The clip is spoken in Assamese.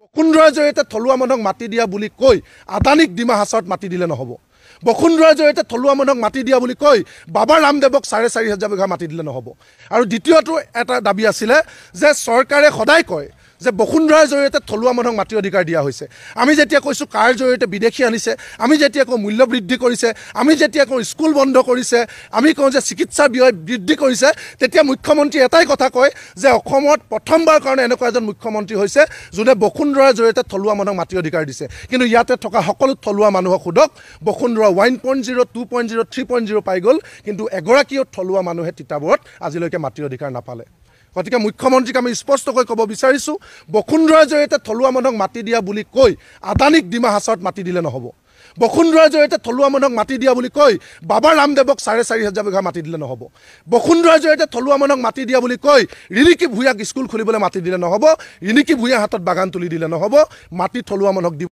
বসুন্ধৰাৰ জৰিয়তে থলুৱা মানুহক মাটি দিয়া বুলি কৈ আদানীক ডিমা হাছাওত মাটি দিলে নহ'ব। বসুন্ধৰাৰ জৰিয়তে থলুৱা মানুহক মাটি দিয়া বুলি কৈ বাবা ৰামদেৱক 4,500 বিঘা মাটি দিলে নহ'ব। আৰু দ্বিতীয়টো এটা দাবী আছিলে যে চৰকাৰে সদায় কয় যে বসুন্ধৰাৰ জৰিয়তে থলুৱা মানুহক মাটি অধিকাৰ দিয়া হৈছে। আমি যেতিয়া কৈছোঁ কাৰ জৰিয়তে বিদেশী আনিছে, আমি যেতিয়া কওঁ মূল্য বৃদ্ধি কৰিছে, আমি যেতিয়া কওঁ স্কুল বন্ধ কৰিছে, আমি কওঁ যে চিকিৎসা ব্যয় বৃদ্ধি কৰিছে, তেতিয়া মুখ্যমন্ত্ৰী এটাই কথা কয় যে অসমত প্ৰথমবাৰ কাৰণে এনেকুৱা এজন মুখ্যমন্ত্ৰী হৈছে যোনে বসুন্ধৰাৰ জৰিয়তে থলুৱা মানুহক মাটি অধিকাৰ দিছে। কিন্তু ইয়াতে থকা সকলো থলুৱা মানুহক সোধক, বসুন্ধৰা 1.0, 2.0, 3.0 পাই গ'ল, কিন্তু এগৰাকীও থলুৱা মানুহে তিতাবৰত আজিলৈকে মাটিৰ অধিকাৰ নাপালে। গতিকে মুখ্যমন্ত্ৰীক আমি স্পষ্টকৈ ক'ব বিচাৰিছোঁ, বসুন্ধৰাৰ জৰিয়তে থলুৱা মানুহক মাটি দিয়া বুলি কৈ আদানীক ডিমা হাছাওত মাটি দিলে নহ'ব। বসুন্ধৰাৰ জৰিয়তে থলুৱা মানুহক মাটি দিয়া বুলি কৈ বাবা ৰামদেৱক 4,500 বিঘা মাটি দিলে নহ'ব। বসুন্ধৰাৰ জৰিয়তে থলুৱা মানুহক মাটি দিয়া বুলি কৈ ৰিণিকী ভূঞাক স্কুল খুলিবলৈ মাটি দিলে নহ'ব, ৰিণিকী ভূঞাৰ হাতত বাগান তুলি দিলে নহ'ব। মাটি থলুৱা মানুহক দিব।